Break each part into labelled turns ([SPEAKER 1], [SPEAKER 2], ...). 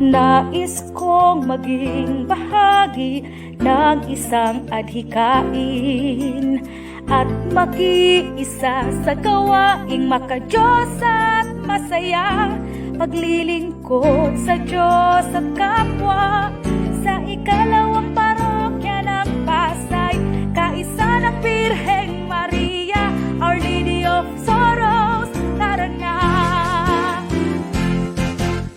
[SPEAKER 1] Nais kong maging bahagi ng isang adhikain at makiisa sa gawaing makadiyos at masaya, paglilingkod sa Diyos at kapwa sa ikalawang parokya ng Pasay, kaisa ng Birheng Maria, Our Lady of Sorrows. Tara na!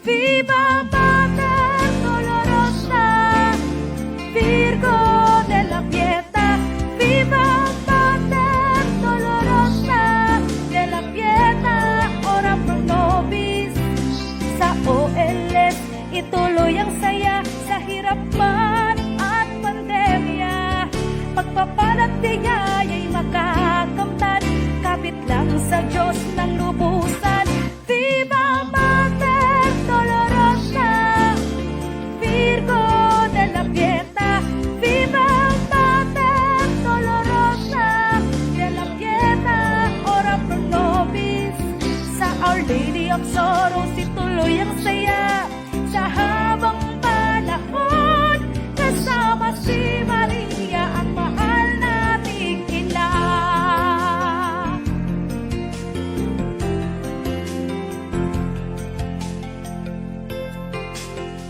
[SPEAKER 1] Viva Mater Dolorosa, Virgo de la Pieta. Viva Mater Dolorosa de la Pieta, ora pro nobis. Sa OLS, ituloy ang saya sa hirap man at pandemya. Pagpapalataya ay makakamtan, kapit lang sa Diyos ng lubusan. Viva Mater Dolorosa, Virgo de la Pieta. Viva Mater Dolorosa de la Pieta, ora pro nobis. Sa Our Lady of Sorrows, ituloy ang saya sa habang panahon, kasama si Maria, ang mahal nating ina.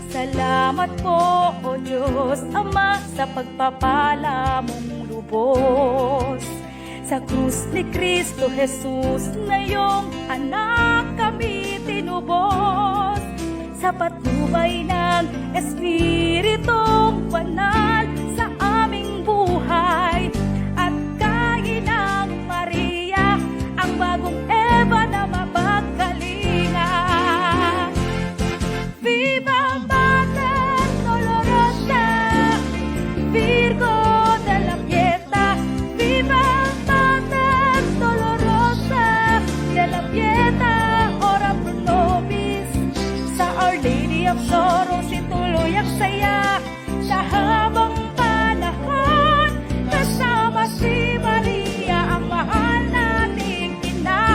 [SPEAKER 1] Salamat po, O Diyos Ama, sa pagpapala mong lubos. Sa krus ni Kristo Jesus na iyong anak kami tinubos. Sa patnubay ng Espiritong Banal sa aming buhay, at kainang Maria, ang bagong Eva na mapagkalinga. Viva Mater Dolorosa, Virgo de la Pieta. Viva Mater Dolorosa de la Pieta, ora pro nobis. Sa Our Lady of Sorrows, ituloy ang saya sa habang panahon, kasama si Maria, ang mahal nating ina.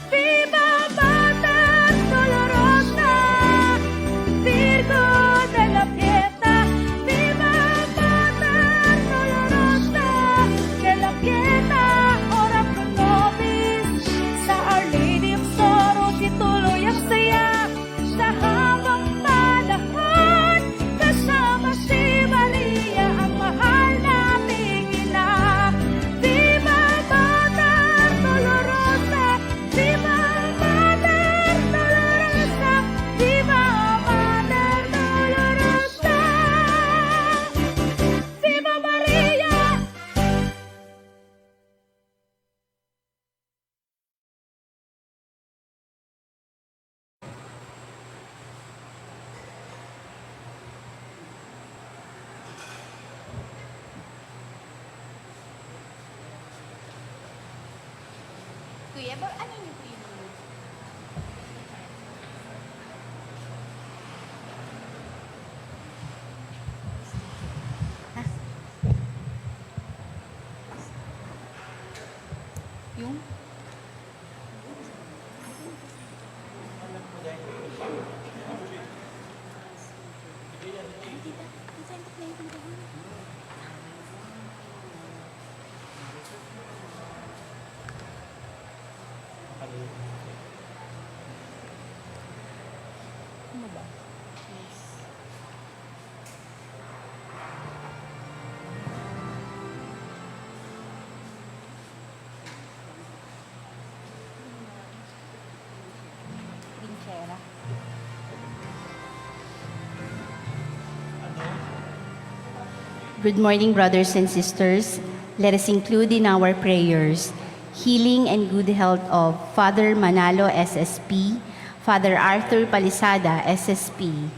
[SPEAKER 1] Viva Mater Dolorosa, Virgo de la Pieta. Viva Mater Dolorosa de la Pieta, ora pro nobis. Sa Our Lady of Sorrows, ituloy ang saya sa habang panahon, kasama si Maria, ang mahal nating ina. Viva Mater Dolorosa, Viva Mater Dolorosa, Viva Mater Dolorosa, Viva Maria!
[SPEAKER 2] Kuya, ano niyo po yung yung ano ba? Trinchera.
[SPEAKER 3] Good morning, brothers and sisters. Let us include in our prayers healing and good health of Father Manalo, SSP, Father Arthur Palisada, SSP,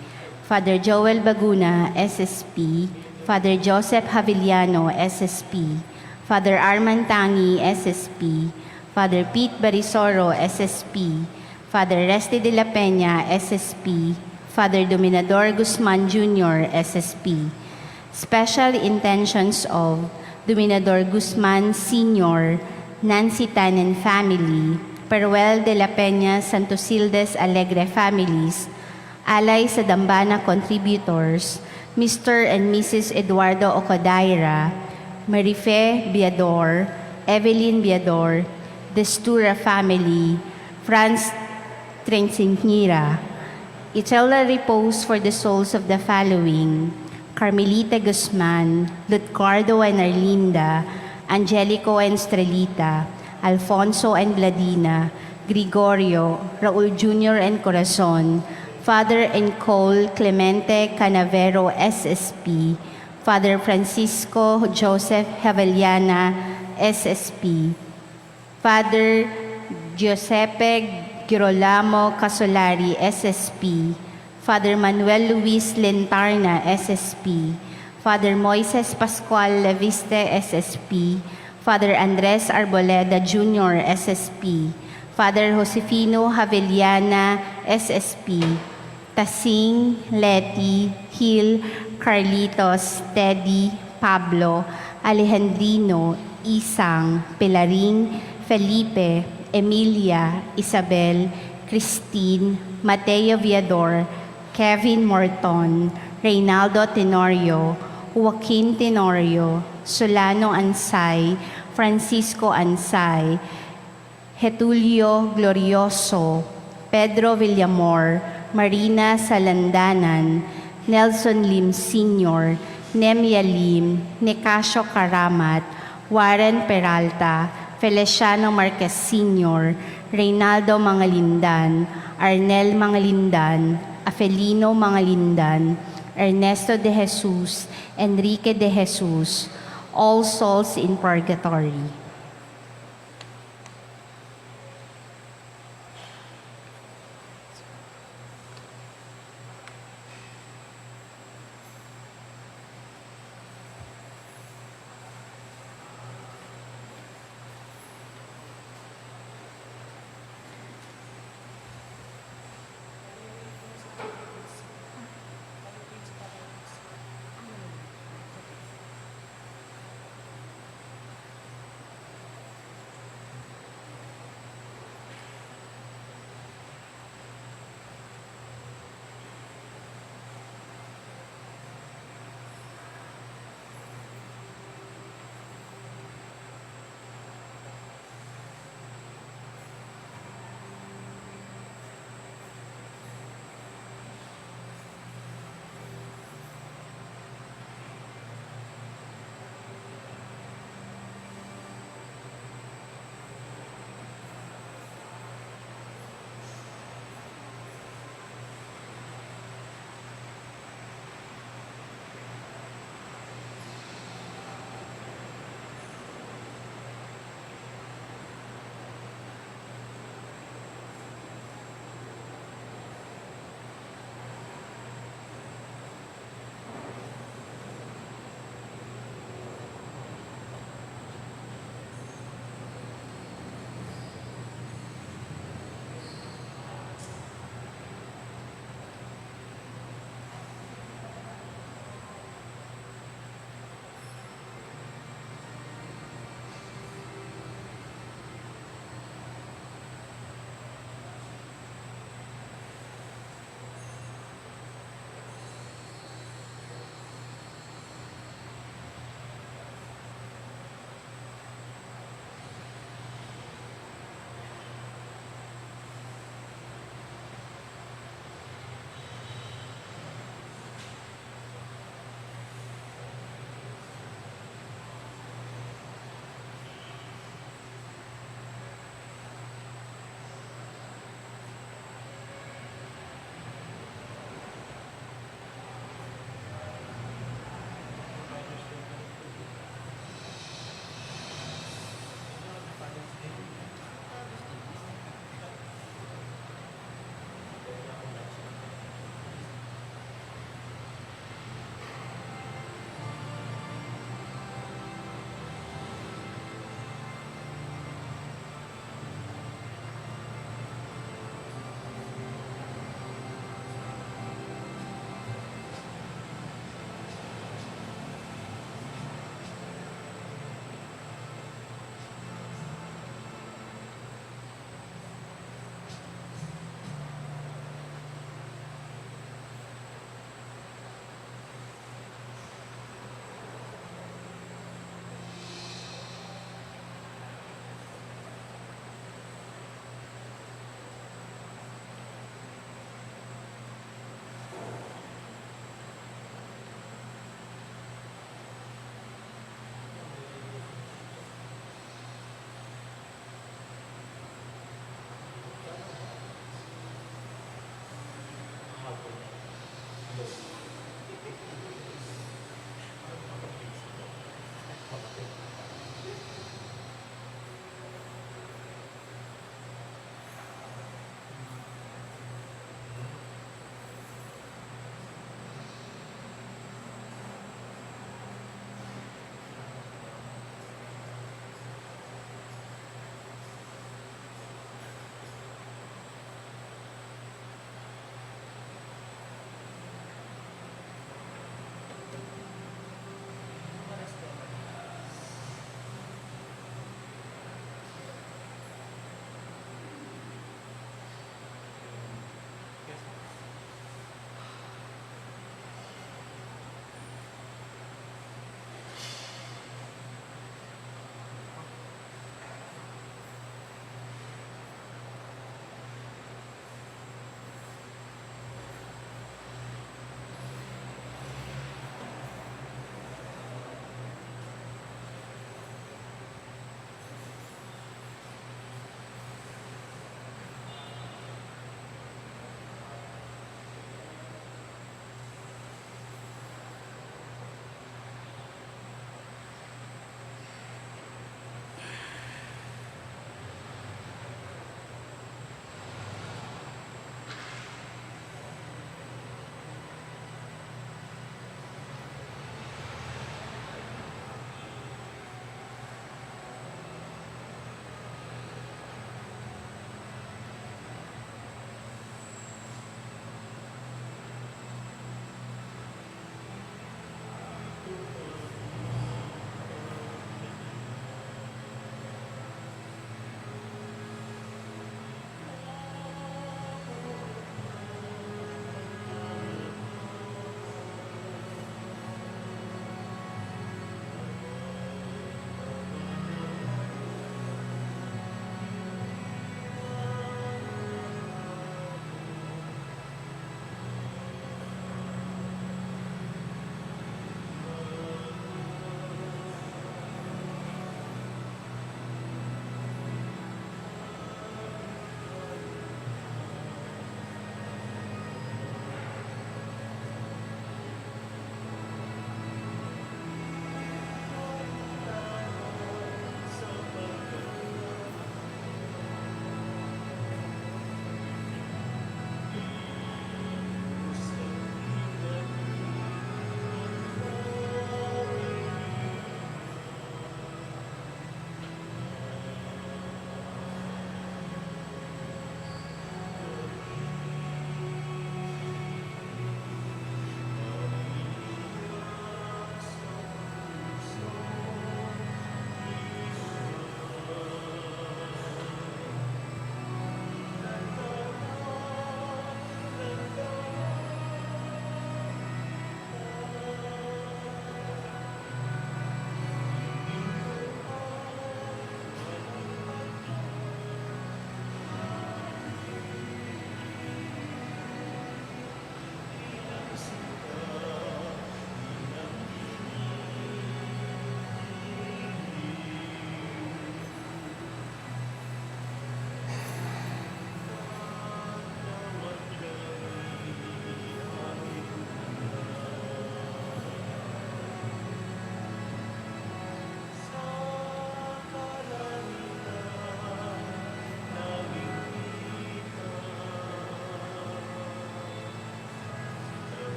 [SPEAKER 3] Father Joel Baguna, SSP, Father Joseph Haviliano, SSP, Father Arman Tangi, SSP, Father Pete Barisoro, SSP, Father Reste de la Peña, SSP, Father Dominador Guzman Jr., SSP. Special intentions of Dominador Guzman Sr., Nancy Tannen family, Peruel de la Peña Santosildes Alegre families, alay sa Dambana contributors, Mr. and Mrs. Eduardo Ocodaira, Marife Biador, Evelyn Biador, Destura family, Franz Trensingira. Eternal repose for the souls of the following: Carmelita Guzman, Lutcardo and Arlinda, Angelico and Strelita, Alfonso and Bladina, Gregorio, Raul Jr. and Corazon, Father and Cole Clemente Canavero SSP, Father Francisco Joseph Javellana SSP, Father Giuseppe Girolamo Casolari SSP, Father Manuel Luis Lentarna SSP, Father Moises Pascual Leviste SSP, Father Andres Arboleda Jr. SSP, Father Josefino Javellana SSP, Tasing, Leti, Gil, Carlitos, Teddy, Pablo, Alejandrino, Isang, Pelaring, Felipe, Emilia, Isabel, Christine, Mateo Viador, Kevin Morton, Reynaldo Tenorio, Joaquin Tenorio, Solano Ansay, Francisco Ansay, Getulio Glorioso, Pedro Villamor, Marina Salandanan, Nelson Lim Sr., Nemia Lim, Nicasio Karamat, Warren Peralta, Feliciano Marquez Sr., Reynaldo Mangalindan, Arnel Mangalindan, Afelino Mangalindan, Ernesto de Jesus, Enrique de Jesus, all souls in purgatory.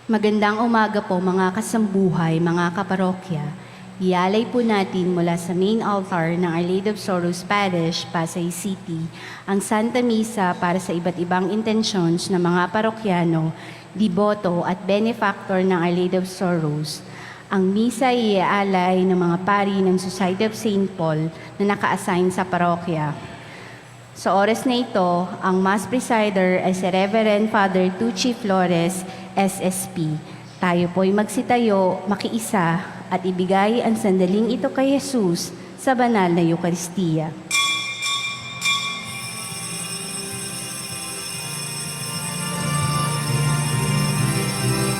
[SPEAKER 3] Magandang umaga po mga kasambuhay, mga kaparokya. Ialay po natin mula sa main altar ng Our Lady of Sorrows Parish, Pasay City, ang Santa Misa para sa iba't ibang intensyon ng mga parokyano, diboto at benefactor ng Our Lady of Sorrows. Ang misa ay iaalay ng mga pari ng Society of St. Paul na naka-assign sa parokya. Sa oras na ito, ang Mass Presider ay si Reverend Father Tucci Flores, SSP. Tayo po'y magsitayo, makiisa, at ibigay ang sandaling ito kay Jesus sa banal na Eucharistia.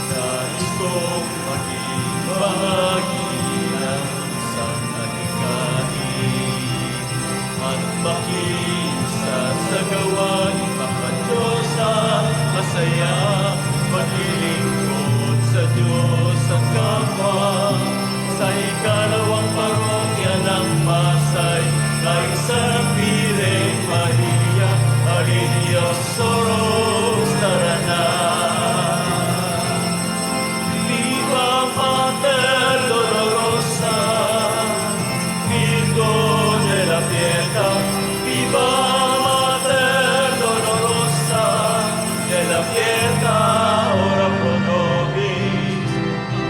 [SPEAKER 4] Nais kong maging bahagi ng isang alikain at makisa sa gawain makadiyosang masaya, maglilingkod sa Diyos at kapwa. Sa ikalawang parokya ng Pasay, kay San Pireng Maria, Our Lady of Sorrows, tara na. Viva Mater Dolorosa, Virgo de la Pieta, Viva Mater Dolorosa, de la Pieta, ora pro nobis,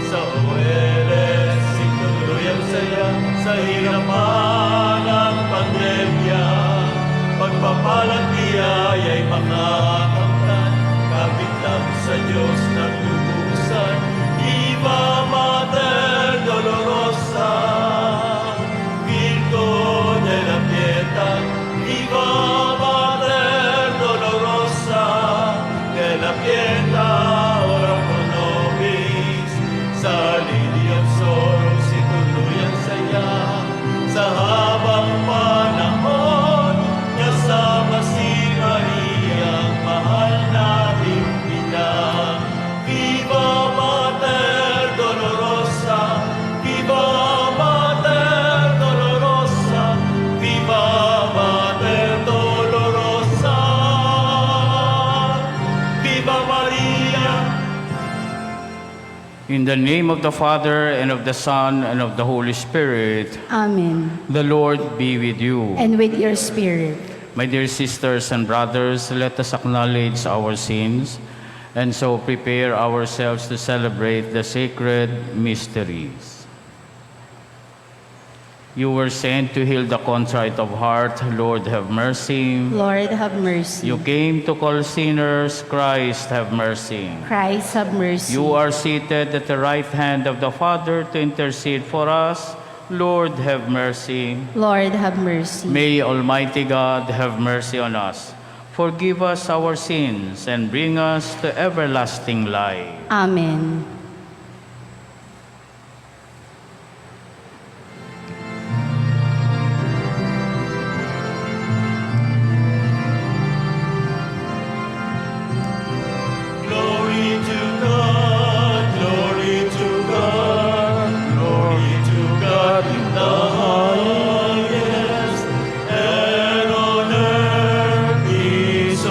[SPEAKER 4] sa oeles, ituluyang saya, sa hirapan ng pandemya, pagpapalang biyaya'y makakamtan, kapit lang sa Diyos ng lubusan. Viva Mater Dolorosa, Virgo de la Pieta, Viva Mater Dolorosa, de la Pieta, ora pro nobis, sa Lady of Sorrows, ituluyang saya, sa habang panahon, kasama si Maria, mahal naming ina. Viva Mater Dolorosa, Viva Mater Dolorosa, Viva Mater Dolorosa, Viva Maria.
[SPEAKER 5] In the name of the Father, and of the Son, and of the Holy Spirit,
[SPEAKER 3] Amen.
[SPEAKER 5] the Lord be with you.
[SPEAKER 3] And with your spirit.
[SPEAKER 5] My dear sisters and brothers, let us acknowledge our sins and so prepare ourselves to celebrate the sacred mysteries. You were sent to heal the contrite of heart. Lord, have mercy.
[SPEAKER 3] Lord, have mercy.
[SPEAKER 5] You came to call sinners. Christ, have mercy.
[SPEAKER 3] Christ, have mercy.
[SPEAKER 5] You are seated at the right hand of the Father to intercede for us. Lord, have mercy.
[SPEAKER 3] Lord, have mercy.
[SPEAKER 5] May Almighty God have mercy on us, forgive us our sins, and bring us to everlasting life.
[SPEAKER 3] Amen.
[SPEAKER 4] Glory to God, glory to God, glory to God in the highest, and on earth peace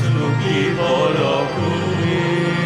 [SPEAKER 4] to people of good will.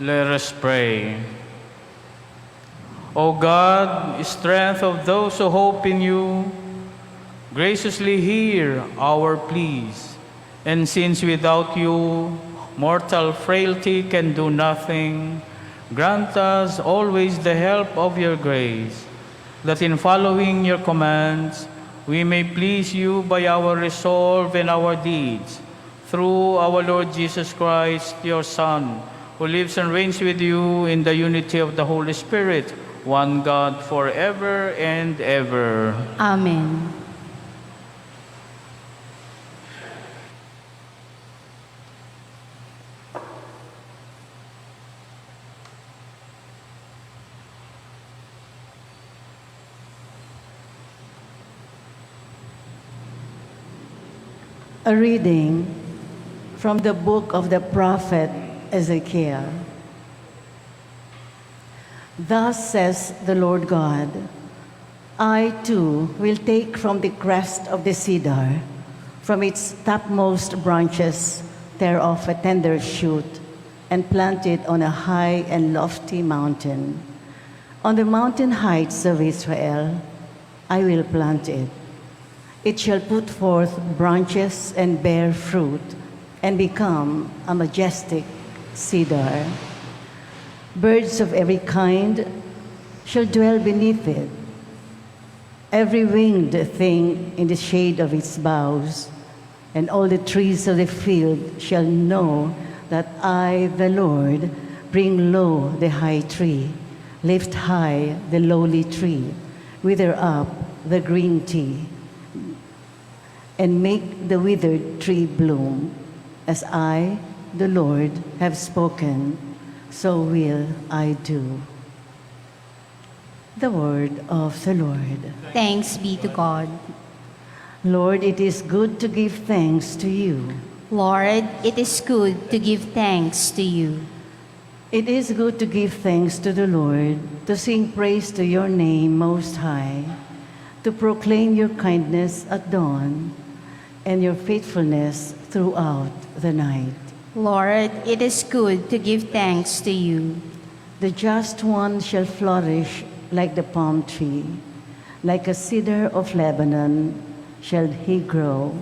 [SPEAKER 5] Let us pray. O God, strength of those who hope in you, graciously hear our pleas. And since without you, mortal frailty can do nothing, grant us always the help of your grace, that in following your commands, we may please you by our resolve and our deeds. Through our Lord Jesus Christ, your Son, who lives and reigns with you in the unity of the Holy Spirit, one God, forever and ever.
[SPEAKER 3] Amen.
[SPEAKER 6] A reading from the book of the prophet Ezekiel. Thus says the Lord God, I too will take from the crest of the cedar, from its topmost branches, tear off a tender shoot, and plant it on a high and lofty mountain. On the mountain heights of Israel, I will plant it. It shall put forth branches and bear fruit, and become a majestic cedar. Birds of every kind shall dwell beneath it. Every winged thing in the shade of its boughs, and all the trees of the field shall know that I, the Lord, bring low the high tree, lift high the lowly tree, wither up the green tea, and make the withered tree bloom. As I, the Lord, have spoken, so will I do. The word of the Lord.
[SPEAKER 3] Thanks be to God.
[SPEAKER 6] Lord, it is good to give thanks to you.
[SPEAKER 3] Lord, it is good to give thanks to you.
[SPEAKER 6] It is good to give thanks to the Lord, to sing praise to your name, Most High, to proclaim your kindness at dawn and your faithfulness throughout the night.
[SPEAKER 3] Lord, it is good to give thanks to you.
[SPEAKER 6] The just one shall flourish like the palm tree, like a cedar of Lebanon shall he grow.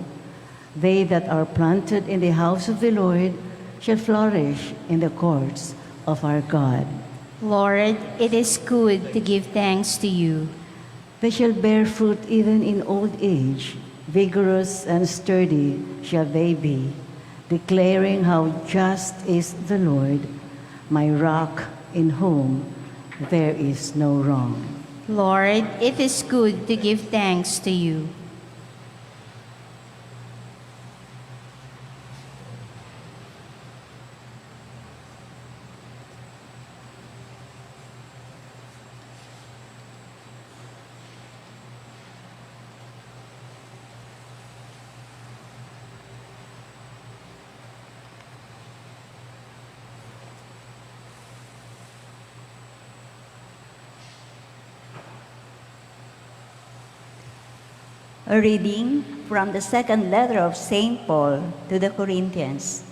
[SPEAKER 6] They that are planted in the house of the Lord shall flourish in the courts of our God.
[SPEAKER 3] Lord, it is good to give thanks to you.
[SPEAKER 6] They shall bear fruit even in old age. Vigorous and sturdy shall they be, declaring how just is the Lord, my rock in whom there is no wrong.
[SPEAKER 3] Lord, it is good to give thanks to you.
[SPEAKER 7] A reading from the second letter of St. Paul to the Corinthians.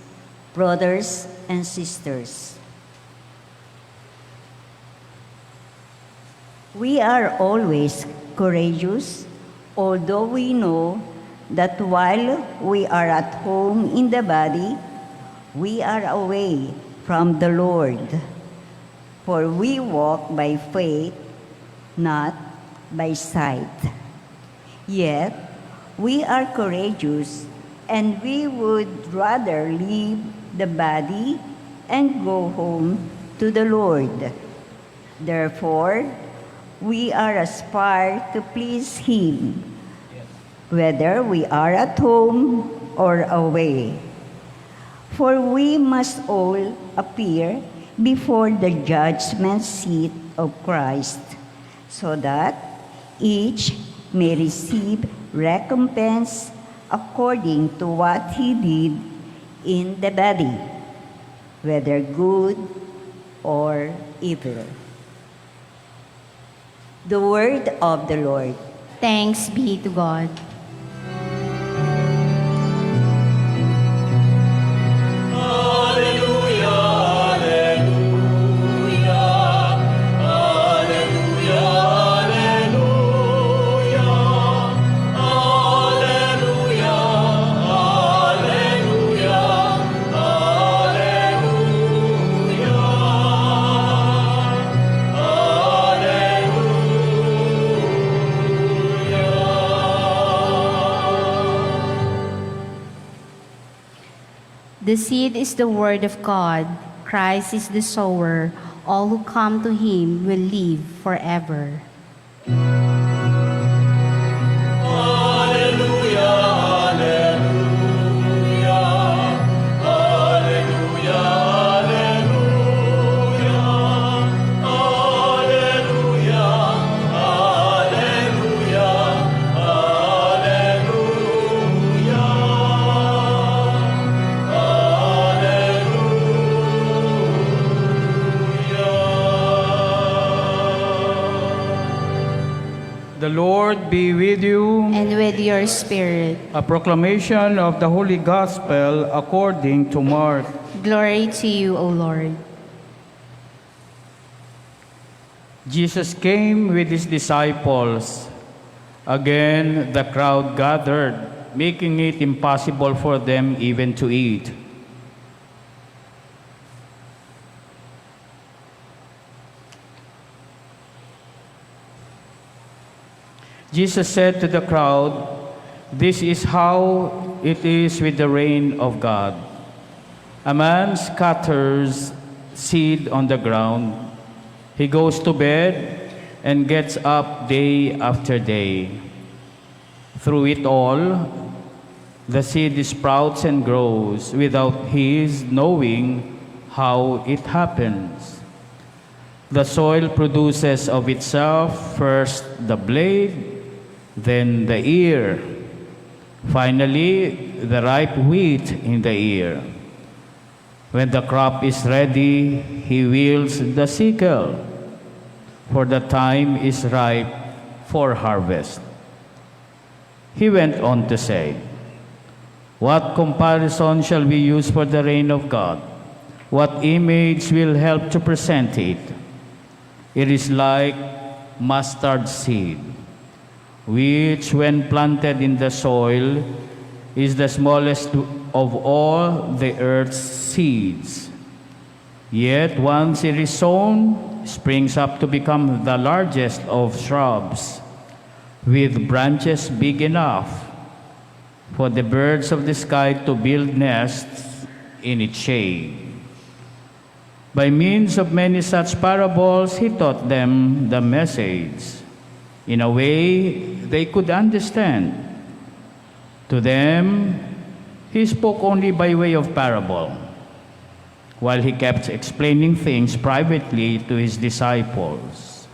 [SPEAKER 7] Brothers and sisters, we are always courageous, although we know that while we are at home in the body, we are away from the Lord. For we walk by faith, not by sight. Yet, we are courageous, and we would rather leave the body and go home to the Lord. Therefore, we are aspire to please Him, whether we are at home or away. For we must all appear before the judgment seat of Christ, so that each may receive recompense according to what he did in the body, whether good or evil. The word of the Lord.
[SPEAKER 3] Thanks be to God.
[SPEAKER 4] Alleluia, alleluia.
[SPEAKER 3] The seed is the word of God. Christ is the sower. All who come to him will live forever.
[SPEAKER 5] The Lord be with you.
[SPEAKER 3] And with your spirit.
[SPEAKER 5] A proclamation of the Holy Gospel according to Mark.
[SPEAKER 3] Glory to you, O Lord.
[SPEAKER 5] Jesus came with his disciples. Again, the crowd gathered, making it impossible for them even to eat. Jesus said to the crowd, "This is how it is with the reign of God. A man scatters seed on the ground. He goes to bed and gets up day after day. Through it all, the seed sprouts and grows without his knowing how it happens. The soil produces of itself first the blade, then the ear, finally the ripe wheat in the ear. When the crop is ready, he wields the sickle, for the time is ripe for harvest." He went on to say, "What comparison shall we use for the reign of God? What image will help to present it? It is like mustard seed, which when planted in the soil is the smallest of all the earth's seeds. Yet once it is sown, springs up to become the largest of shrubs, with branches big enough for the birds of the sky to build nests in its shade." By means of many such parables, he taught them the message in a way they could understand. To them, he spoke only by way of parable, while he kept explaining things privately to his disciples.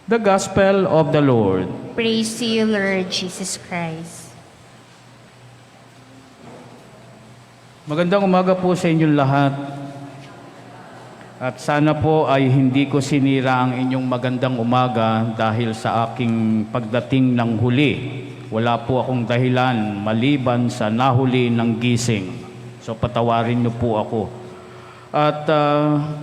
[SPEAKER 5] The Gospel of the Lord.
[SPEAKER 3] Praise to you, Lord Jesus Christ.
[SPEAKER 5] Magandang umaga po sa inyong lahat. At sana po ay hindi ko sinira ang inyong magandang umaga dahil sa aking pagdating ng huli. Wala po akong dahilan maliban sa nahuli ng gising. So patawarin niyo po ako. At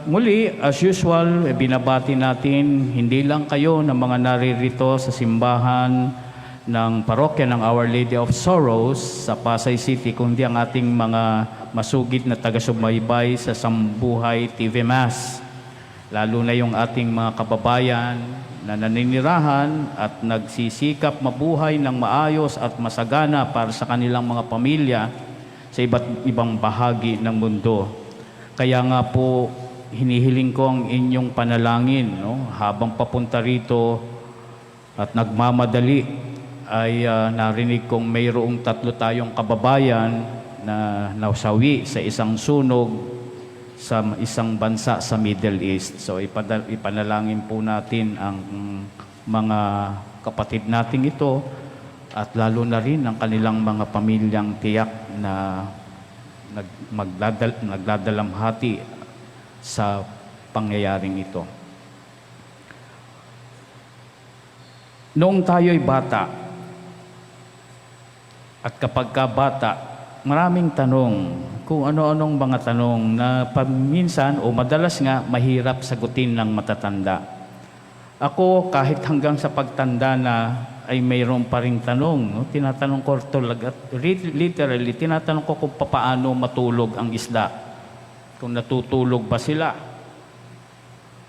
[SPEAKER 5] muli, as usual, binabati natin hindi lang kayo ng mga naririto sa simbahan ng parokya ng Our Lady of Sorrows sa Pasay City, kundi ang ating mga masugid na taga-subaybay sa Sambuhay TV Mass. Lalo na yung ating mga kababayan na naninirahan at nagsisikap mabuhay ng maayos at masagana para sa kanilang mga pamilya sa iba't ibang bahagi ng mundo. Kaya nga po, hinihiling ko ang inyong panalangin, no? Habang papunta rito at nagmamadali, ay narinig kong mayroong 3 tayong kababayan na nasawi sa isang sunog sa isang bansa sa Middle East. So ipanalangin po natin ang mga kapatid nating ito at lalo na rin ang kanilang mga pamilyang tiyak na nagdadalamhati sa pangyayaring ito. Noong tayo'y bata, at kapag ka bata, maraming tanong, kung ano-anong mga tanong na paminsan o madalas nga mahirap sagutin ng matatanda. Ako, kahit hanggang sa pagtanda na ay mayroon pa ring tanong, no? Tinatanong ko literally, tinatanong ko kung paano matulog ang isda, kung natutulog ba sila.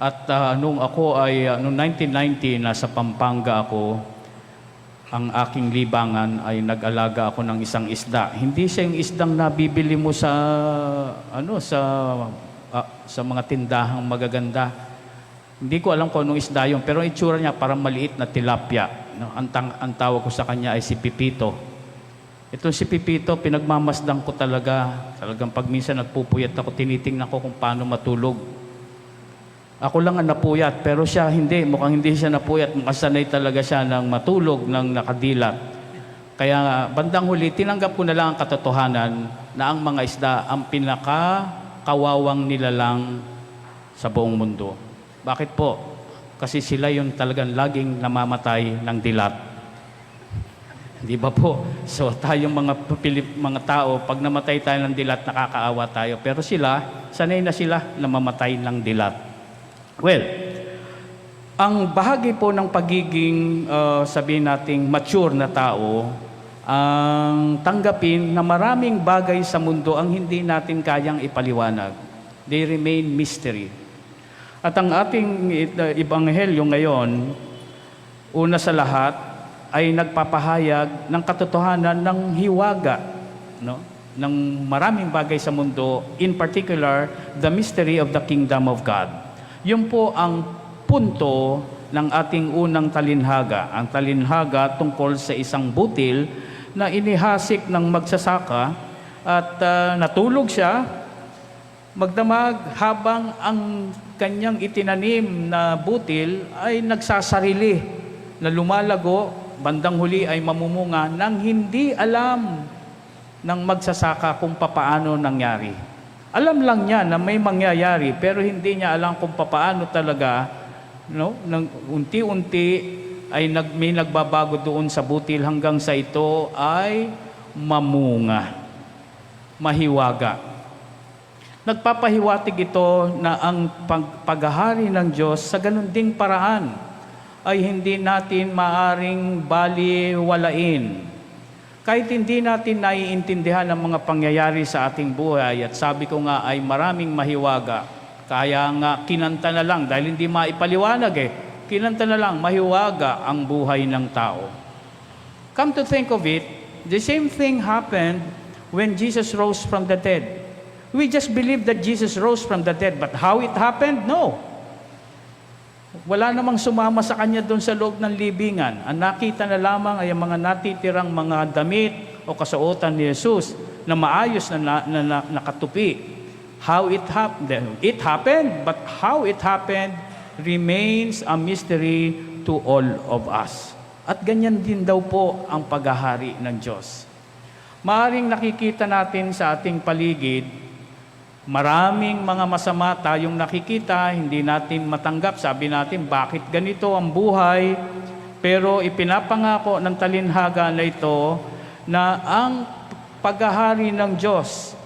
[SPEAKER 5] At nung ako ay, noong 1990, nasa Pampanga ako, ang aking libangan ay nag-alaga ako ng isang isda. Hindi siya yung isdang nabibili mo sa sa mga tindahang magaganda. Hindi ko alam kung anong isda yun, pero itsura niya parang maliit na tilapia. No? Ang tawag ko sa kanya ay si Pipito. Itong si Pipito, pinagmamasdan ko talaga. Talagang pag minsan nagpupuyat ako, tinitingnan ko kung paano matulog. Ako lang ang napuyat, pero siya hindi. Mukhang hindi siya napuyat. Makasanay talaga siya ng matulog, ng nakadilat. Kaya bandang huli, tinanggap ko na lang ang katotohanan na ang mga isda ang pinakakawawang nilalang sa buong mundo. Bakit po? Kasi sila yung talagang laging namamatay ng dilat. Di ba po? So tayong mga tao, pag namatay tayo ng dilat, nakakaawa tayo. Pero sila, sanay na sila na mamatay ng dilat. Well, ang bahagi po ng pagiging, sabihin nating mature na tao, ang tanggapin na maraming bagay sa mundo ang hindi natin kayang ipaliwanag. They remain mystery. At ang ating ebanghelyo ngayon, una sa lahat, ay nagpapahayag ng katotohanan ng hiwaga, no? Ng maraming bagay sa mundo, in particular, the mystery of the kingdom of God. Yun po ang punto ng ating unang talinhaga. Ang talinhaga tungkol sa isang butil na inihasik ng magsasaka at natulog siya magdamag habang ang kanyang itinanim na butil ay nagsasarili na lumalago, bandang huli ay mamumunga nang hindi alam ng magsasaka kung papaano nangyari. Alam lang niya na may mangyayari pero hindi niya alam kung papaano talaga, no? Nang unti-unti ay may nagbabago doon sa butil hanggang sa ito ay mamunga, mahiwaga. Nagpapahiwatig ito na ang paghahari ng Diyos sa ganun ding paraan ay hindi natin maaring baliwalain. Kahit hindi natin naiintindihan ang mga pangyayari sa ating buhay, at sabi ko nga ay maraming mahiwaga, kaya nga kinanta na lang, dahil hindi maipaliwanag kinanta na lang, mahiwaga ang buhay ng tao. Come to think of it, the same thing happened when Jesus rose from the dead. We just believe that Jesus rose from the dead, but how it happened? No. Wala namang sumama sa kanya doon sa loob ng libingan. Ang nakita na lamang ay ang mga natitirang mga damit o kasuotan ni Jesus na maayos na nakatupi. How it happened? It happened, but how it happened remains a mystery to all of us. At ganyan din daw po ang paghahari ng Diyos. Maaring nakikita natin sa ating paligid, maraming mga masama tayong nakikita, hindi natin matanggap. Sabi natin, bakit ganito ang buhay? Pero ipinapangako ng talinhaga na ito na ang paghahari ng Diyos,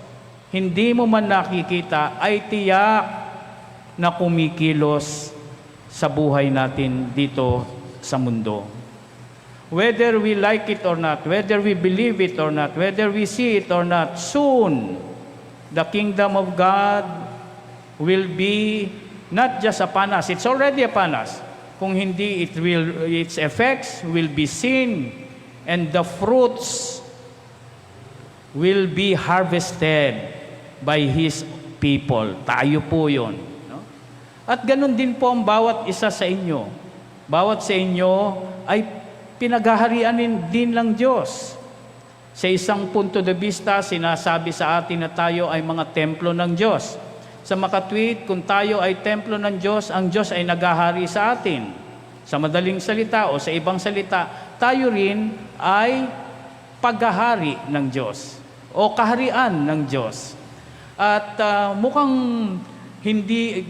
[SPEAKER 5] hindi mo man nakikita, ay tiyak na kumikilos sa buhay natin dito sa mundo. Whether we like it or not, whether we believe it or not, whether we see it or not, soon, the kingdom of God will be not just upon us. It's already upon us. Kung hindi, its effects will be seen and the fruits will be harvested by His people. Tayo po yun. No? At ganun din po ang bawat isa sa inyo. Bawat sa inyo ay pinaghaharian din ng Diyos. Sa isang punto de vista, sinasabi sa atin na tayo ay mga templo ng Diyos. Sa makatwid, kung tayo ay templo ng Diyos, ang Diyos ay naghahari sa atin. Sa madaling salita o sa ibang salita, tayo rin ay paghahari ng Diyos o kaharian ng Diyos. At mukhang hindi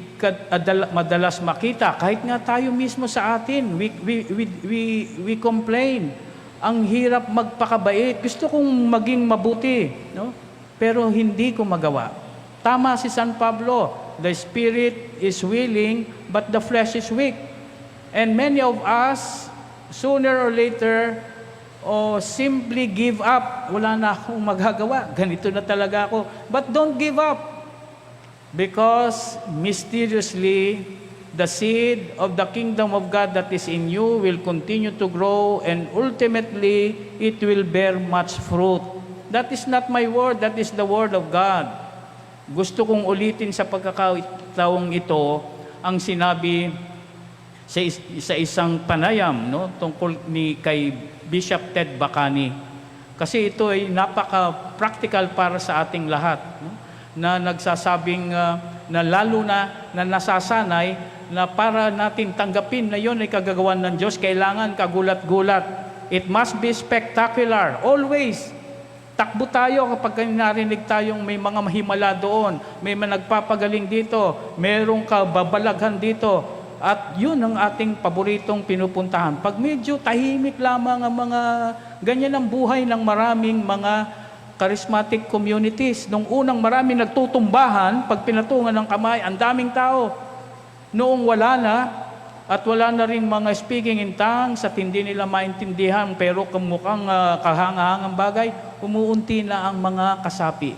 [SPEAKER 5] madalas makita, kahit nga tayo mismo sa atin, we complain. Ang hirap magpakabait. Gusto kong maging mabuti, no? Pero hindi ko magawa. Tama si San Pablo, the spirit is willing, but the flesh is weak. And many of us, sooner or later, simply give up. Wala na akong magagawa. Ganito na talaga ako. But don't give up. Because mysteriously, the seed of the kingdom of God that is in you will continue to grow, and ultimately, it will bear much fruit. That is not my word, that is the word of God. Gusto kong ulitin sa pagkakataong ito ang sinabi sa isang panayam, no, tungkol kay Bishop Ted Bacani. Kasi ito ay napaka-practical para sa ating lahat, no, na nagsasabing na lalo na nasasanay na para natin tanggapin na yon ay kagagawan ng Diyos, kailangan kagulat-gulat. It must be spectacular, always. Takbo tayo kapag narinig tayong may mga mahimala doon, may nagpapagaling dito, merong kababalaghan dito. At yun ang ating paboritong pinupuntahan. Pag medyo tahimik lamang ang mga ganyan ang buhay ng maraming mga charismatic communities. Nung unang maraming nagtutumbahan, pag pinatungan ng kamay, ang daming tao. Noong wala na, at wala na rin mga speaking in tongues at hindi nila maintindihan, pero mukhang kahangahangang bagay, umuunti na ang mga kasapi.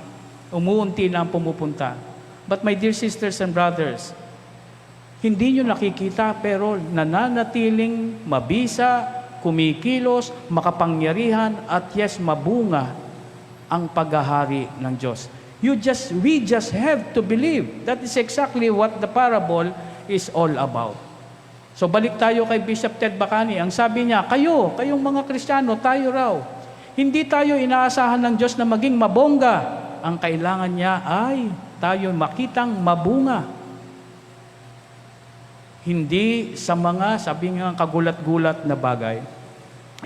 [SPEAKER 5] Umuunti na ang pumupunta. But my dear sisters and brothers, hindi nyo nakikita pero nananatiling mabisa, kumikilos, makapangyarihan, at yes, mabunga ang paghahari ng Diyos. We just have to believe. That is exactly what the parable is all about. So balik tayo kay Bishop Ted Bacani. Ang sabi niya, kayong mga Kristiyano, tayo raw. Hindi tayo inaasahan ng Diyos na maging mabongga. Ang kailangan niya ay tayo makitang mabunga. Hindi sa mga, sabi nga, kagulat-gulat na bagay.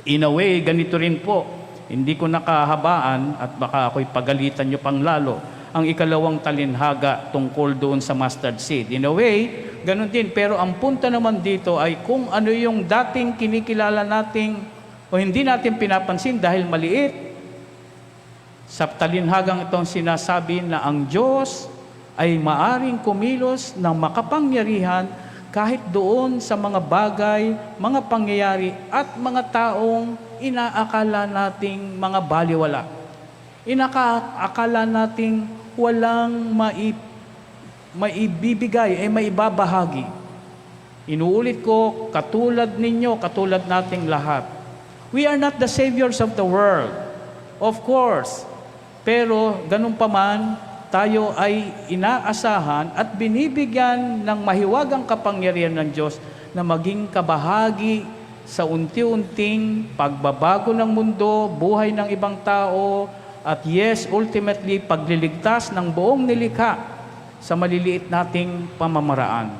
[SPEAKER 5] In a way, ganito rin po. Hindi ko nakahabaan at baka ako'y pagalitan nyo pang lalo. Ang ikalawang talinhaga tungkol doon sa mustard seed. In a way, ganun din. Pero ang punta naman dito ay kung ano yung dating kinikilala nating o hindi natin pinapansin dahil maliit. Sa talinhagang itong sinasabi na ang Diyos ay maaring kumilos ng makapangyarihan kahit doon sa mga bagay, mga pangyayari at mga taong inaakala nating mga baliwala. Inaakala nating walang maibibigay, maibabahagi. Inuulit ko, katulad ninyo, katulad nating lahat. We are not the saviors of the world, of course. Pero ganun pa man, tayo ay inaasahan at binibigyan ng mahiwagang kapangyarihan ng Diyos na maging kabahagi sa unti-unting pagbabago ng mundo, buhay ng ibang tao, at yes, ultimately, pagliligtas ng buong nilikha sa maliliit nating pamamaraan.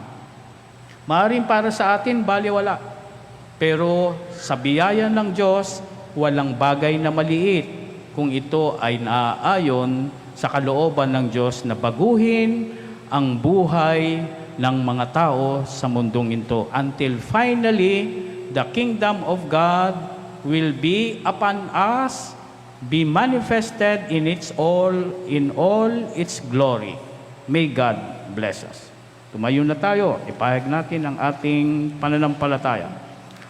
[SPEAKER 5] Maaaring para sa atin, baliwala. Pero sa biyaya ng Diyos, walang bagay na maliit kung ito ay naaayon sa kalooban ng Diyos na baguhin ang buhay ng mga tao sa mundong ito. Until finally, the kingdom of God will be upon us, be manifested in all its glory. May God bless us. Tumayo na tayo, ipahayag natin ang ating pananampalataya.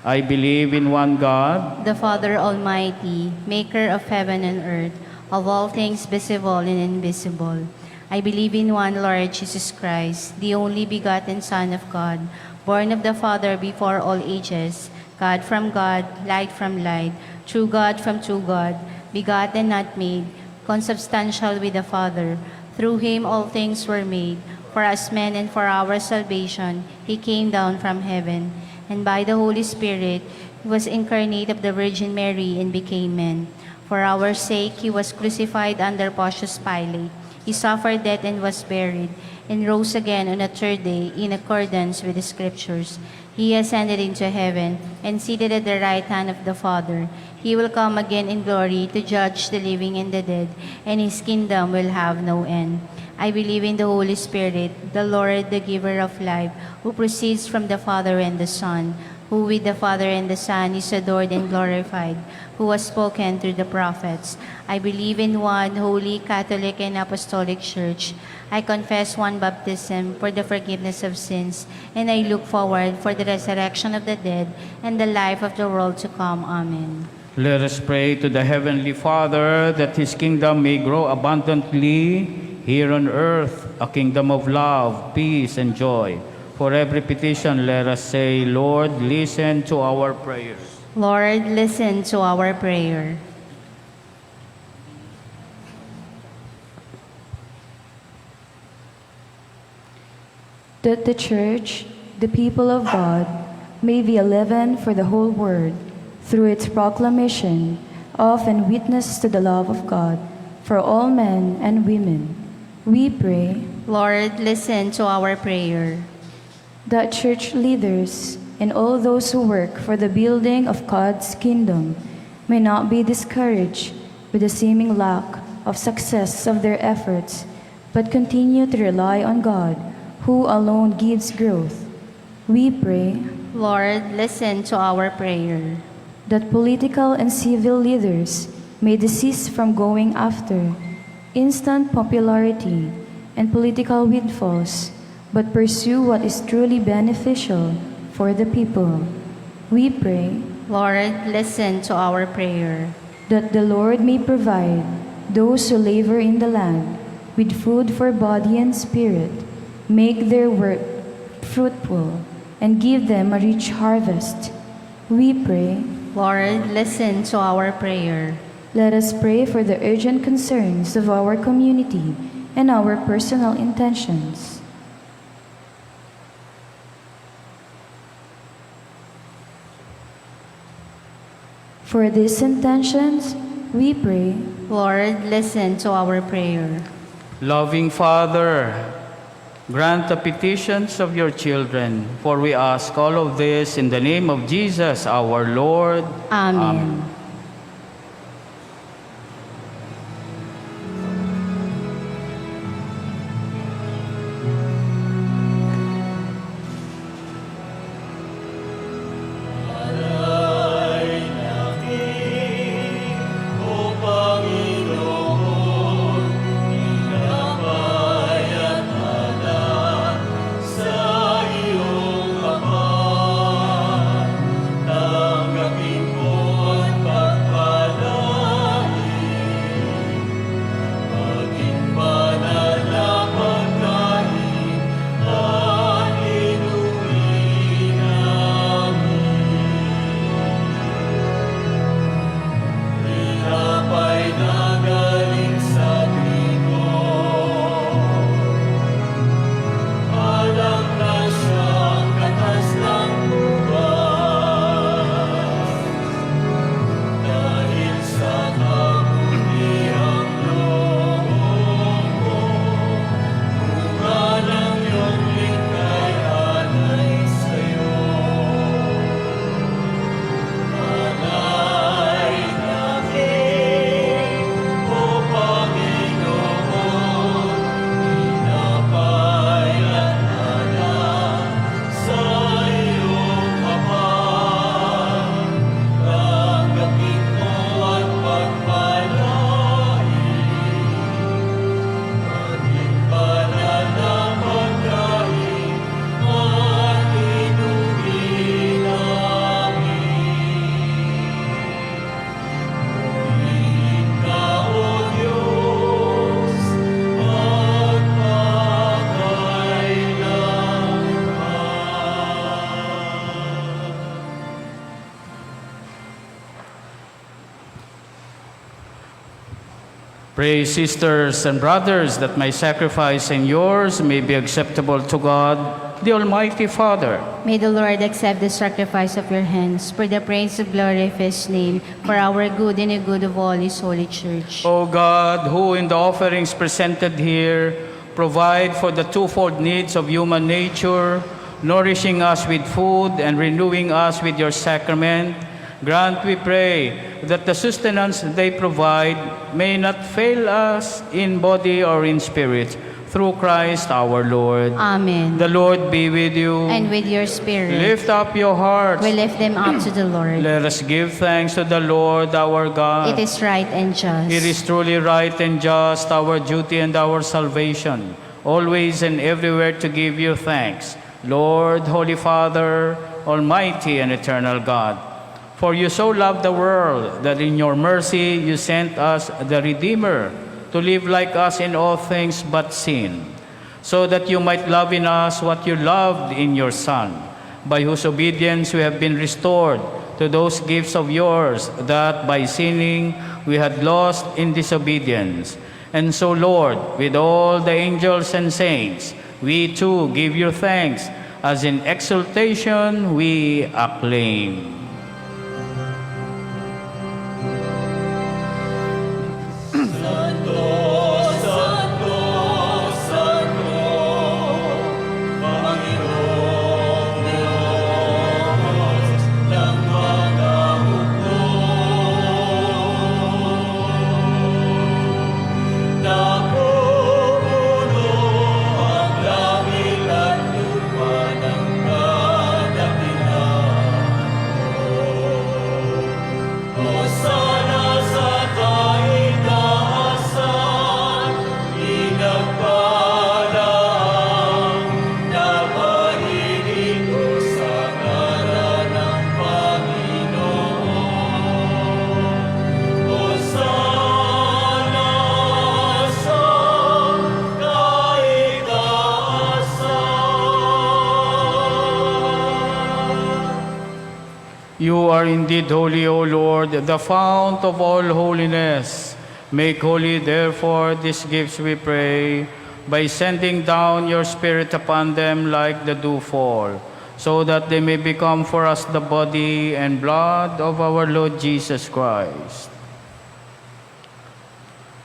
[SPEAKER 5] I believe in one God,
[SPEAKER 3] The Father Almighty, maker of heaven and earth, of all things visible and invisible. I believe in one Lord Jesus Christ, the only begotten Son of God, born of the Father before all ages, God from God, light from light, true God from true God, begotten not made, consubstantial with the Father. Through him all things were made. For us men and for our salvation, he came down from heaven. And by the Holy Spirit, he was incarnate of the Virgin Mary and became man. For our sake, he was crucified under Pontius Pilate. He suffered death and was buried, and rose again on the third day in accordance with the Scriptures. He ascended into heaven and seated at the right hand of the Father. He will come again in glory to judge the living and the dead, and his kingdom will have no end. I believe in the Holy Spirit, the Lord, the giver of life, who proceeds from the Father and the Son, who with the Father and the Son is adored and glorified, who has spoken through the prophets. I believe in one holy, Catholic, and Apostolic Church. I confess one baptism for the forgiveness of sins, and I look forward for the resurrection of the dead and the life of the world to come. Amen.
[SPEAKER 5] let us pray to the Heavenly Father that His kingdom may grow abundantly here on earth, a kingdom of love, peace, and joy For every petition, let us say, Lord, listen to our prayers.
[SPEAKER 3] Lord, listen to our prayer.
[SPEAKER 1] That the Church, the people of God, may be a leaven for the whole world through its proclamation of and witness to the love of God for all men and women. We pray
[SPEAKER 3] Lord, listen to our prayer.
[SPEAKER 1] that church leaders and all those who work for the building of God's kingdom may not be discouraged with the seeming lack of success of their efforts, but continue to rely on God, who alone gives growth. We pray
[SPEAKER 3] Lord, listen to our prayer.
[SPEAKER 1] that political and civil leaders may desist from going after instant popularity and political windfalls, but pursue what is truly beneficial for the people. We pray
[SPEAKER 3] Lord, listen to our prayer.
[SPEAKER 1] that the Lord may provide those who labor in the land with food for body and spirit, make their work fruitful, and give them a rich harvest. We pray,
[SPEAKER 3] Lord, listen to our prayer.
[SPEAKER 1] let us pray for the urgent concerns of our community and our personal intentions. For these intentions, we pray,
[SPEAKER 3] Lord, listen to our prayer.
[SPEAKER 5] Loving Father, grant the petitions of your children, for we ask all of this in the name of Jesus, our Lord.
[SPEAKER 3] Amen.
[SPEAKER 4] O Panginoon, inapayat anak sa iyong kapal. Tanggapin mo at pagpalain, maging banal na pagkain at inumin namin. Tinapay na galing sa trigo, alam na siyang katas ng bukas. Dahil sa kabutihang loob mo, bunga ng iyong likay-alay sa'yo. Alay namin, O Panginoon, inapayat anak sa iyong kapal. Tanggapin mo at pagpalain, maging banal na pagkain at inumin namin. Ka, O Diyos, magpakailanman.
[SPEAKER 5] Pray, sisters and brothers, that my sacrifice and yours may be acceptable to God, the Almighty Father.
[SPEAKER 3] May the Lord accept the sacrifice of your hands for the praise and glory of his name, for our good and the good of all his holy church.
[SPEAKER 5] O God, who in the offerings presented here provide for the twofold needs of human nature, nourishing us with food and renewing us with your sacrament, grant, we pray, that the sustenance they provide may not fail us in body or in spirit, through Christ our Lord.
[SPEAKER 3] Amen.
[SPEAKER 5] The Lord be with you.
[SPEAKER 3] And with your spirit,
[SPEAKER 5] Lift up your hearts.
[SPEAKER 3] we lift them up to the Lord.
[SPEAKER 5] Let us give thanks to the Lord our God.
[SPEAKER 3] It is right and just.
[SPEAKER 5] It is truly right and just, our duty and our salvation, always and everywhere to give you thanks, Lord, Holy Father, Almighty and eternal God. For you so loved the world that in your mercy you sent us the Redeemer to live like us in all things but sin. so that you might love in us what you loved in your Son, by whose obedience we have been restored to those gifts of yours that by sinning we had lost in disobedience. And so, Lord, with all the angels and saints, we too give you thanks, as in exultation we acclaim. You are indeed holy, O Lord, the fount of all holiness. Make holy, therefore, these gifts, we pray, by sending down your Spirit upon them like the dewfall, so that they may become for us the body and blood of our Lord Jesus Christ.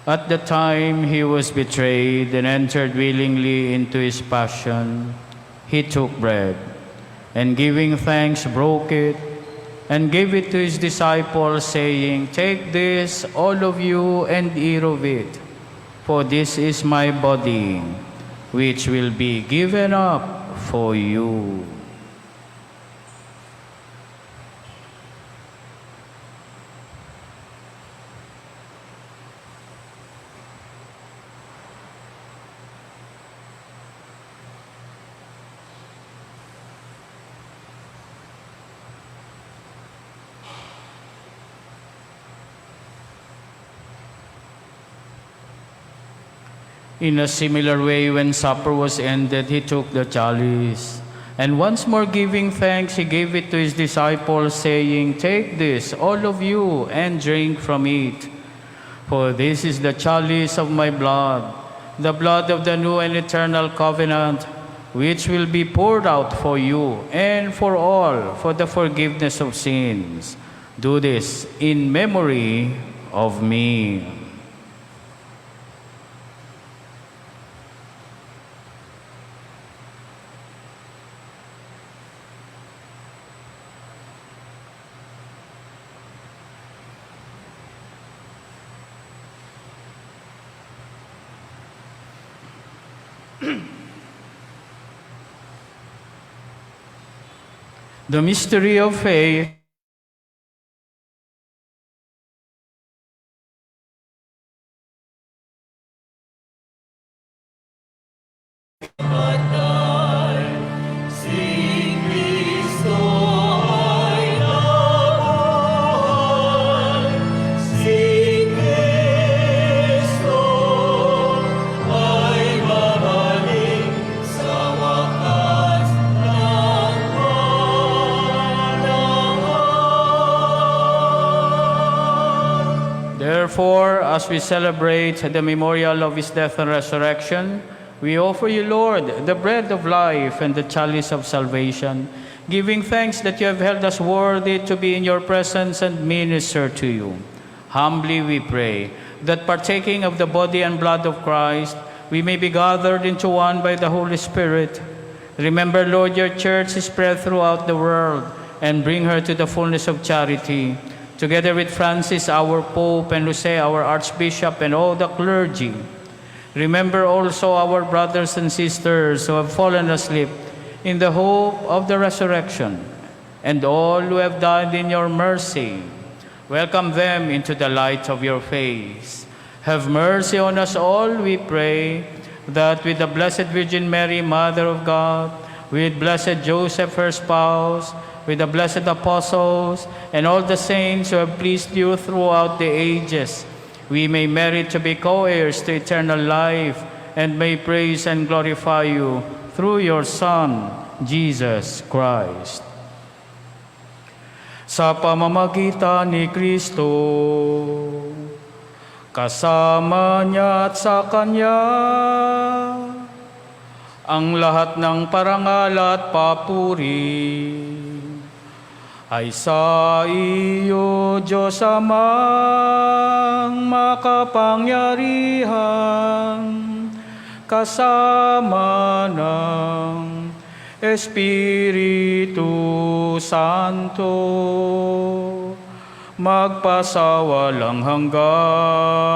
[SPEAKER 5] At the time he was betrayed and entered willingly into his passion, he took bread, and giving thanks, broke it, and gave it to his disciples, saying, "Take this, all of you, and eat of it, for this is my body, which will be given up for you." In a similar way, when supper was ended, he took the chalice, and once more giving thanks, he gave it to his disciples, saying, "Take this, all of you, and drink from it. For this is the chalice of my blood, the blood of the new and eternal covenant, which will be poured out for you and for all for the forgiveness of sins. Do this in memory of me." The mystery of faith. Therefore, as we celebrate the memorial of his death and resurrection, we offer you, Lord, the bread of life and the chalice of salvation, giving thanks that you have held us worthy to be in your presence and minister to you. Humbly we pray that partaking of the body and blood of Christ, we may be gathered into one by the Holy Spirit. Remember, Lord, your church is spread throughout the world, and bring her to the fullness of charity, together with Francis, our Pope, and Jose, our Archbishop, and all the clergy. Remember also our brothers and sisters who have fallen asleep in the hope of the resurrection, and all who have died in your mercy. Welcome them into the light of your face. Have mercy on us all, we pray, that with the Blessed Virgin Mary, Mother of God, with Blessed Joseph, her spouse, with the blessed apostles, and all the saints who have pleased you throughout the ages, we may merit to be co-heirs to eternal life and may praise and glorify you through your Son, Jesus Christ. Sa pamamagitan ni Kristo, kasama niya at sa Kanya, ang lahat ng parangal at papuri ay sa iyo, Diyos Amang makapangyarihan, kasama ng Espiritu Santo, magpasawalang hanggan.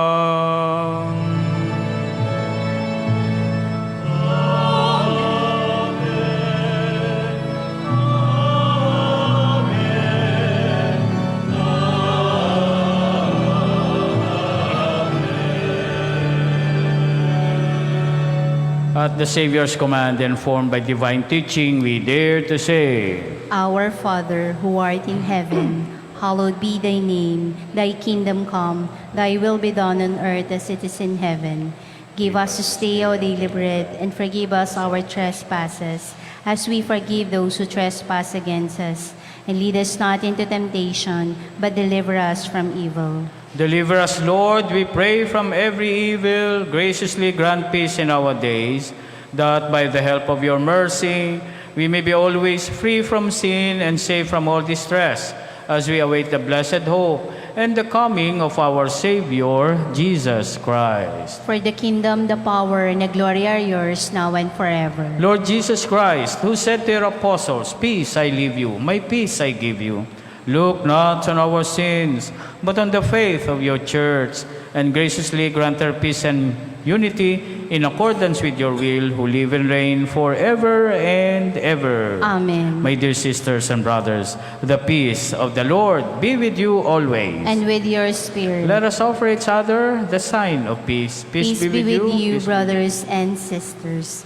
[SPEAKER 5] At the Savior's command, informed by divine teaching, we dare to say,
[SPEAKER 3] Our Father, who art in heaven, hallowed be thy name. Thy kingdom come, thy will be done on earth as it is in heaven. Give us this day our daily bread, and forgive us our trespasses, as we forgive those who trespass against us. And lead us not into temptation, but deliver us from evil.
[SPEAKER 5] Deliver us, Lord, we pray, from every evil. Graciously grant peace in our days, that by the help of your mercy, we may be always free from sin and safe from all distress, as we await the blessed hope and the coming of our Savior, Jesus Christ.
[SPEAKER 3] For the kingdom, the power, and the glory are yours, now and forever.
[SPEAKER 5] Lord Jesus Christ, who said to your apostles, Peace I leave you, my peace I give you, look not on our sins, but on the faith of your church, and graciously grant her peace and unity in accordance with your will, who live and reign forever and ever.
[SPEAKER 3] Amen.
[SPEAKER 5] My dear sisters and brothers, the peace of the Lord be with you always.
[SPEAKER 3] And with your spirit.
[SPEAKER 5] Let us offer each other the sign of peace.
[SPEAKER 3] Peace be with you,
[SPEAKER 5] Peace be-
[SPEAKER 3] brothers and sisters.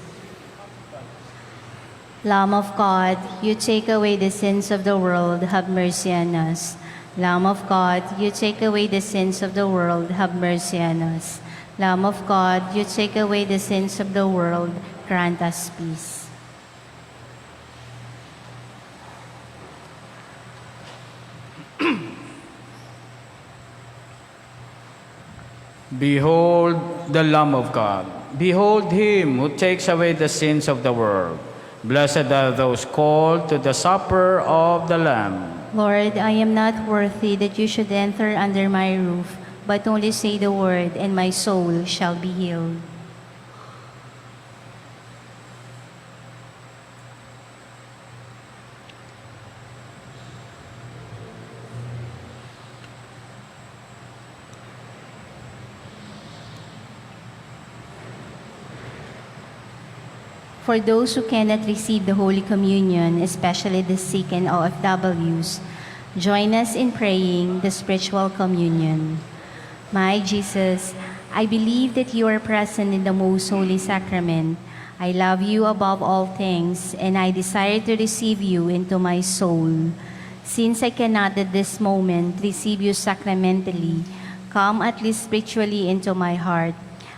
[SPEAKER 3] Lamb of God, you take away the sins of the world, have mercy on us. Lamb of God, you take away the sins of the world, have mercy on us. Lamb of God, you take away the sins of the world, grant us peace.
[SPEAKER 5] Behold the Lamb of God. Behold him who takes away the sins of the world. Blessed are those called to the supper of the Lamb.
[SPEAKER 3] Lord, I am not worthy that you should enter under my roof, but only say the word, and my soul shall be healed. For those who cannot receive the Holy Communion, especially the sick and OFWs, join us in praying the spiritual communion. My Jesus, I believe that you are present in the most holy sacrament. I love you above all things, and I desire to receive you into my soul. Since I cannot at this moment receive you sacramentally, come at least spiritually into my heart.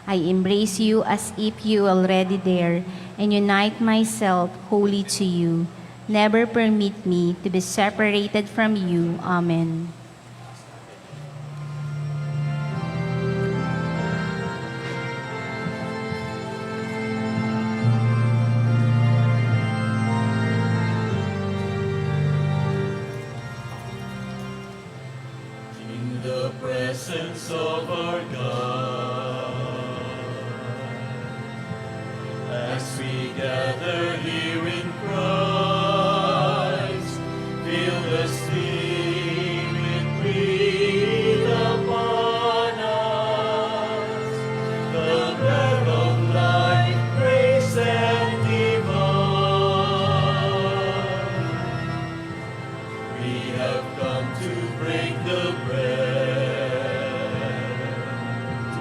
[SPEAKER 3] I embrace you as if you are already there, and unite myself wholly to you. Never permit me to be separated from you. Amen.
[SPEAKER 4] In the presence of our God, as we gather here in Christ, feel the Spirit breathe upon us, the breath of life, grace and divine. We have come to break the bread, to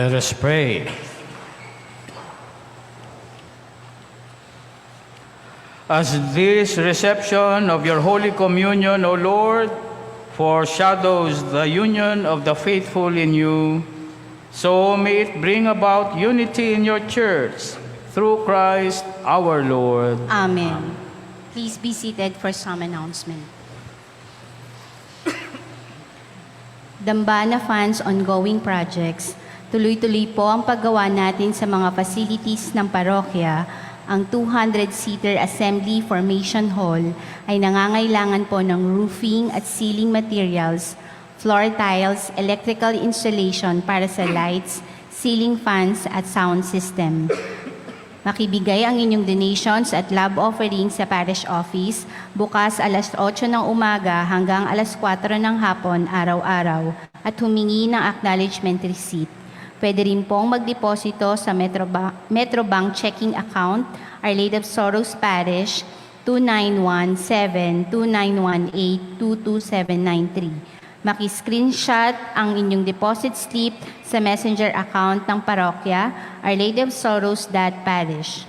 [SPEAKER 5] Let us pray. As this reception of your Holy Communion, O Lord, foreshadows the union of the faithful in you, so may it bring about unity in your church through Christ our Lord.
[SPEAKER 3] Amen. Please be seated for some announcement. Dambana funds ongoing projects. Tuloy-tuloy po ang paggawa natin sa mga facilities ng parokya. Ang 200-seater Assembly Formation Hall ay nangangailangan po ng roofing at ceiling materials, floor tiles, electrical installation para sa lights, ceiling fans at sound system. Makibigay ang inyong donations at love offering sa parish office bukas alas 8 ng umaga hanggang alas 4 ng hapon araw-araw at humingi ng acknowledgement receipt. Pwede rin pong magdeposito sa Metrobank checking account Our Lady of Sorrows Parish 2917-2918-22793. Maki-screenshot ang inyong deposit slip sa messenger account ng parokya, Our Lady of Sorrows Parish.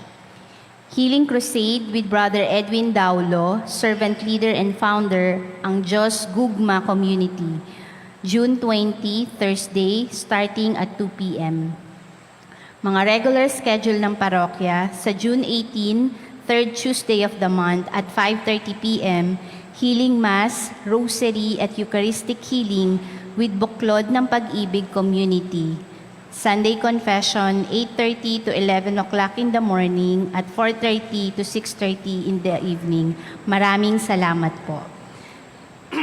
[SPEAKER 3] Healing Crusade with Brother Edwin Daulo, servant leader and founder, ang Diyos Gugma Community. June 20, Thursday, starting at 2 p.m. Mga regular schedule ng parokya sa June 18, third Tuesday of the month at 5:30 p.m., Healing Mass, Rosary at Eucharistic Healing with Buklod ng Pag-ibig Community. Sunday Confession, 8:30 to 11 o'clock in the morning at 4:30 to 6:30 in the evening. Maraming salamat po.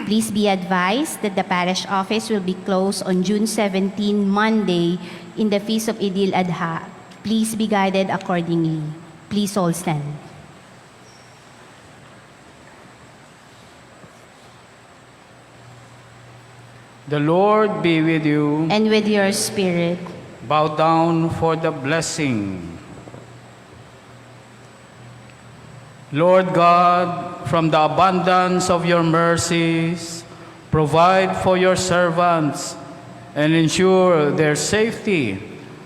[SPEAKER 3] Please be advised that the parish office will be closed on June 17, Monday, in the Feast of Idil Adha. Please be guided accordingly. Please all stand.
[SPEAKER 5] The Lord be with you.
[SPEAKER 3] And with your spirit.
[SPEAKER 5] Bow down for the blessing. Lord God, from the abundance of your mercies, provide for your servants and ensure their safety,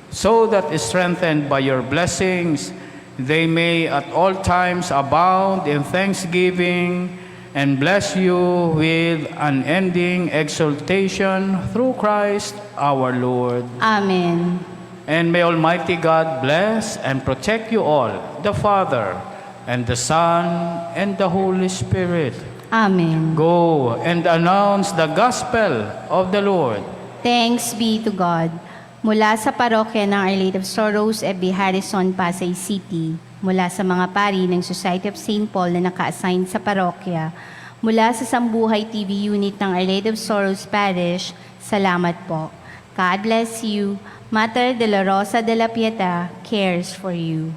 [SPEAKER 5] so that, strengthened by your blessings, they may at all times abound in thanksgiving and bless you with unending exaltation through Christ our Lord.
[SPEAKER 3] Amen.
[SPEAKER 5] And may Almighty God bless and protect you all, the Father, and the Son, and the Holy Spirit.
[SPEAKER 3] Amen.
[SPEAKER 5] Go and announce the gospel of the Lord.
[SPEAKER 3] Thanks be to God. Mula sa parokya ng Our Lady of Sorrows, Ebby Harrison, Pasay City. Mula sa mga pari ng Society of St. Paul na naka-assign sa parokya. Mula sa Sambuhay TV unit ng Our Lady of Sorrows Parish, salamat po. God bless you. Mater de la Rosa de la Pieta cares for you.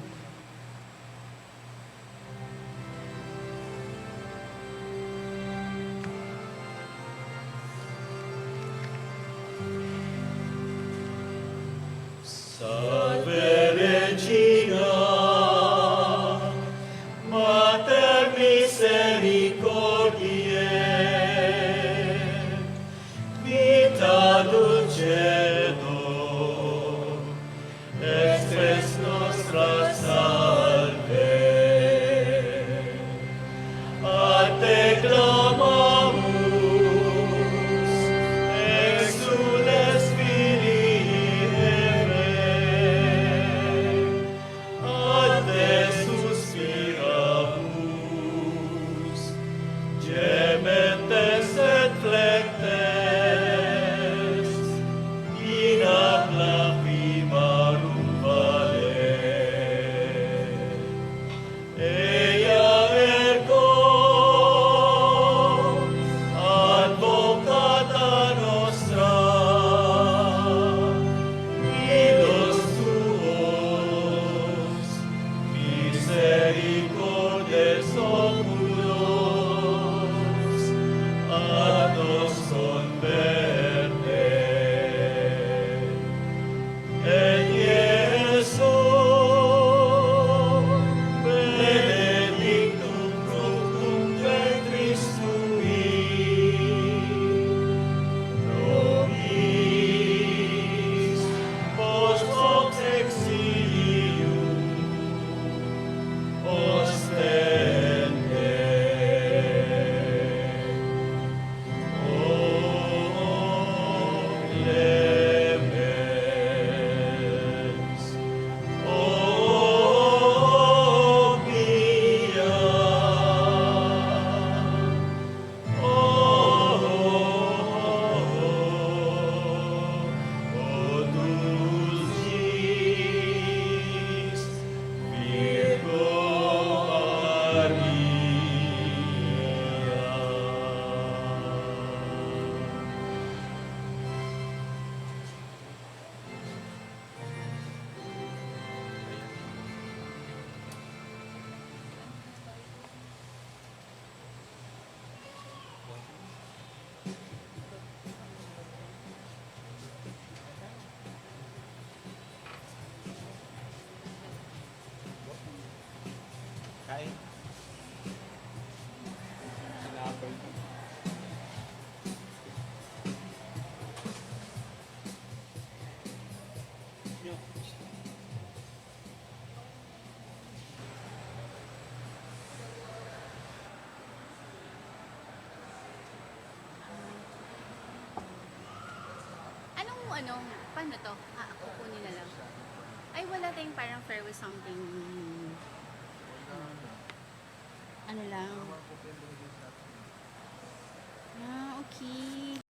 [SPEAKER 4] Salve Regina, Mater misericordiae, vita dulcedo, extres nostra salve. A te clamamus, exules Filii Hevae, a te suspiramus, gementes et flectes, in ab lacrimarum vale. Ea ergo, advocata nostra, illos tuos, misericordes oculos, ad nos converte. Et Iesus, benedictum fructum ventris tui, nobis
[SPEAKER 5] Kain. Sinapay.
[SPEAKER 2] Paano to? Kukunin na lang. Ay, wala tayong parang farewell something. Ano lang. Okay.